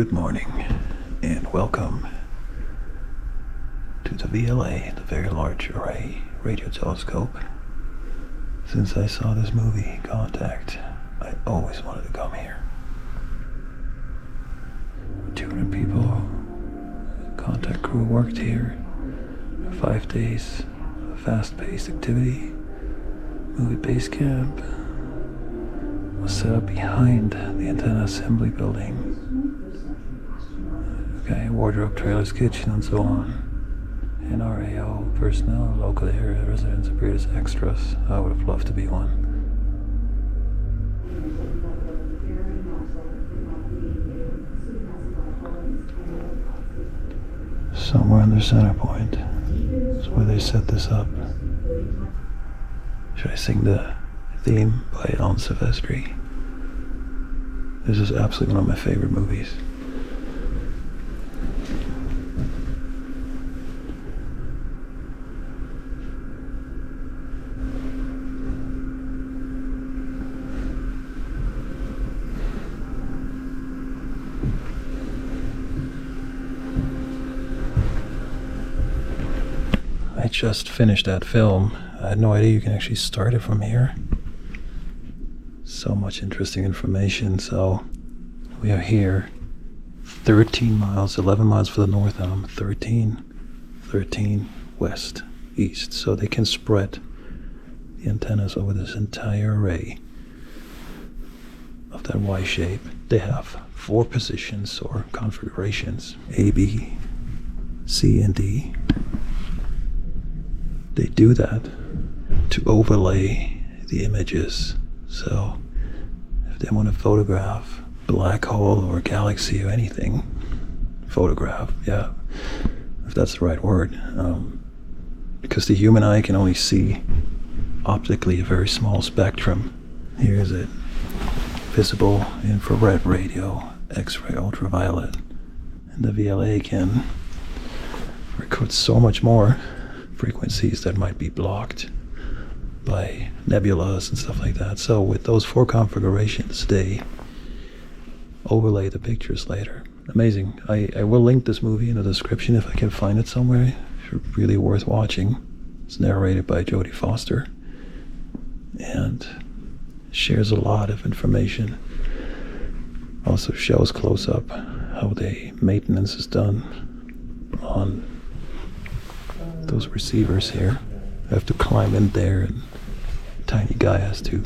Good morning, and welcome to the VLA, the Very Large Array Radio Telescope. Since I saw this movie, Contact, I always wanted to come here. 200 people, Contact crew worked here, 5 days, fast-paced activity, movie base camp, was set up behind the antenna assembly building. Okay, wardrobe, trailers, kitchen, and so on. NRAO personnel, local area residents appeared as extras. I would have loved to be one. Somewhere in their center point is where they set this up. Should I sing the theme by Alan Silvestri? This is absolutely one of my favorite movies. I just finished that film. I had no idea you can actually start it from here. So much interesting information. So we are here 13 miles, 11 miles for the north arm, 13 west, east. So they can spread the antennas over this entire array of that Y shape. They have 4 positions or configurations, A, B, C, and D. They do that to overlay the images. So if they want to photograph black hole or galaxy or anything, photograph, yeah, if that's the right word, because the human eye can only see optically a very small spectrum. Here is it: visible, infrared, radio, X-ray, ultraviolet, and the VLA can record so much more frequencies that might be blocked by nebulas and stuff like that. So with those 4 configurations, they overlay the pictures later. Amazing. I will link this movie in the description if I can find it somewhere. It's really worth watching. It's narrated by Jodie Foster and shares a lot of information. Also shows close up how the maintenance is done on those receivers here. I have to climb in there, and the tiny guy has to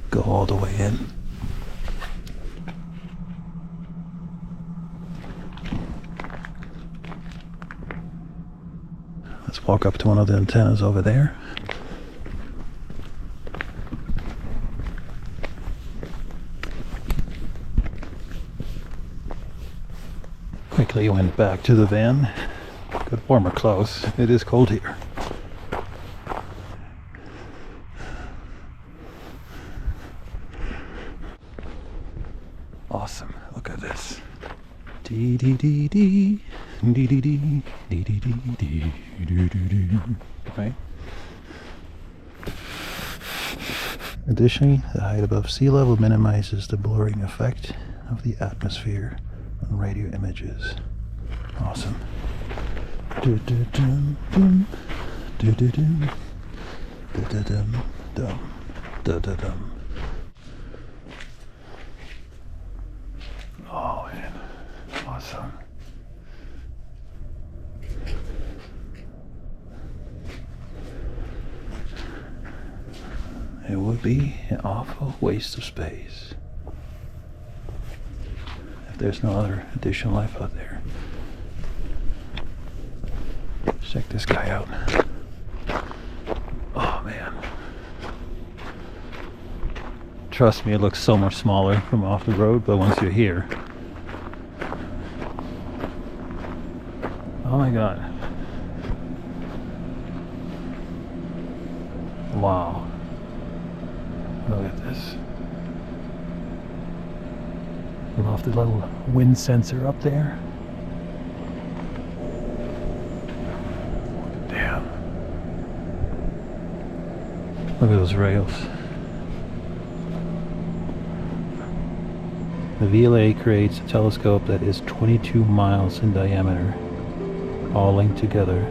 go all the way in. Let's walk up to one of the antennas over there. Quickly went back to the van. Got warmer clothes. It is cold here. Awesome. Look at this. Dee dee dee dee. Dee dee dee. Dee dee dee dee. Dee dee dee. Right? Additionally, the height above sea level minimizes the blurring effect of the atmosphere on radio images. Awesome. Do-do-dum, dum, do-do-dum, do-do-dum, dum, do-do-dum. Oh man, awesome. It would be an awful waste of space if there's no other additional life out there. Check this guy out. Oh man. Trust me, it looks so much smaller from off the road, but once you're here. Oh my god. Wow. Look at this. Love the little wind sensor up there. Damn. Look at those rails. The VLA creates a telescope that is 22 miles in diameter, all linked together.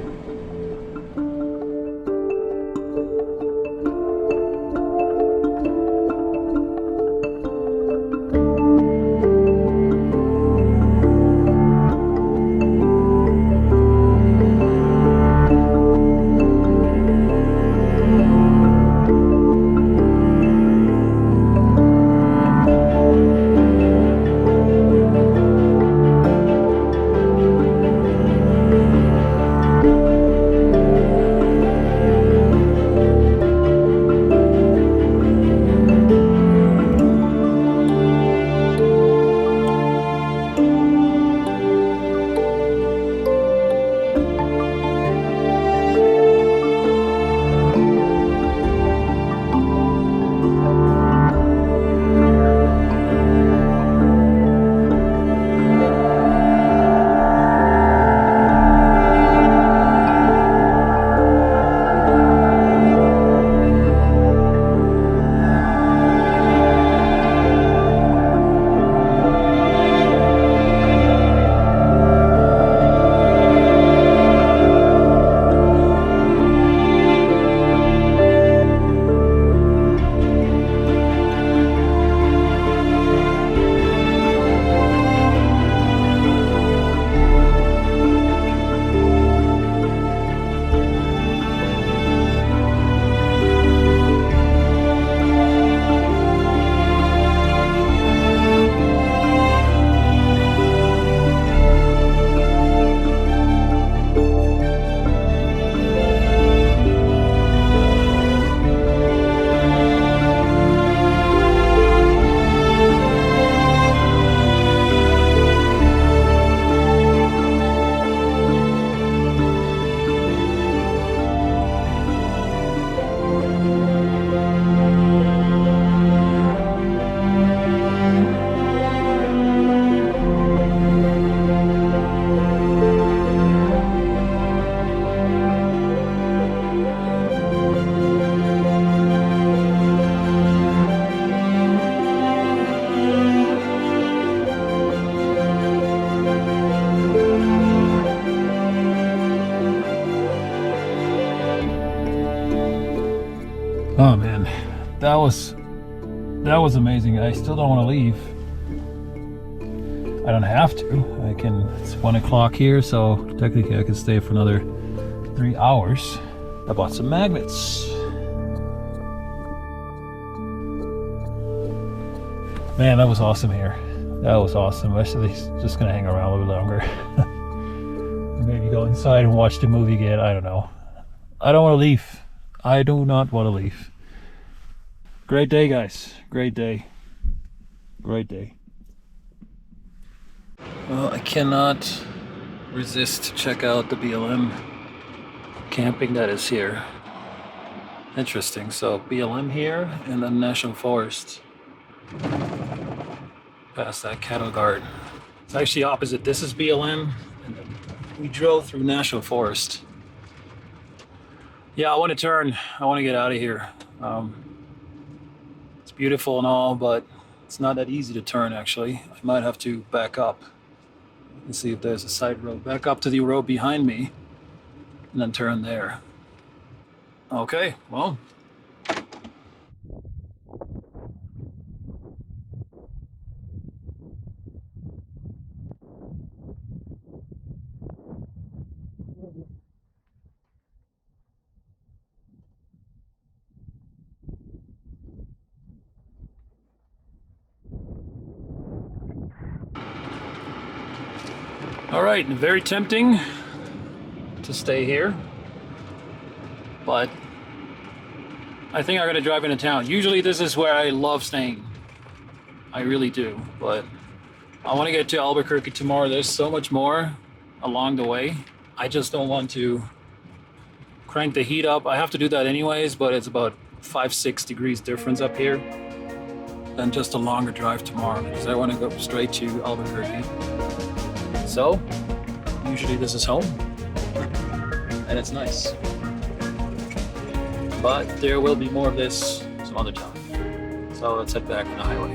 Oh man, that was amazing. I still don't want to leave. I don't have to. I can. It's 1 o'clock here, so technically I can stay for another 3 hours. I bought some magnets. Man, that was awesome here. That was awesome. I'm actually just gonna hang around a little bit longer. Maybe go inside and watch the movie again. I don't know. I don't want to leave. I do not want to leave. Great day, guys. Great day. Great day. Well, I cannot resist to check out the BLM camping that is here. Interesting. So BLM here and then National Forest. Past that cattle guard. It's actually opposite. This is BLM and then we drove through National Forest. Yeah, I want to turn. I want to get out of here. It's beautiful and all, but it's not that easy to turn, actually. I might have to back up and see if there's a side road. Back up to the road behind me and then turn there. Okay, well. All right, very tempting to stay here, but I think I'm gonna drive into town. Usually this is where I love staying. I really do, but I want to get to Albuquerque tomorrow. There's so much more along the way. I just don't want to crank the heat up. I have to do that anyways, but it's about 5-6 degrees difference up here. Then just a longer drive tomorrow because I want to go straight to Albuquerque. So, usually this is home, and it's nice. But there will be more of this some other time. So let's head back on the highway.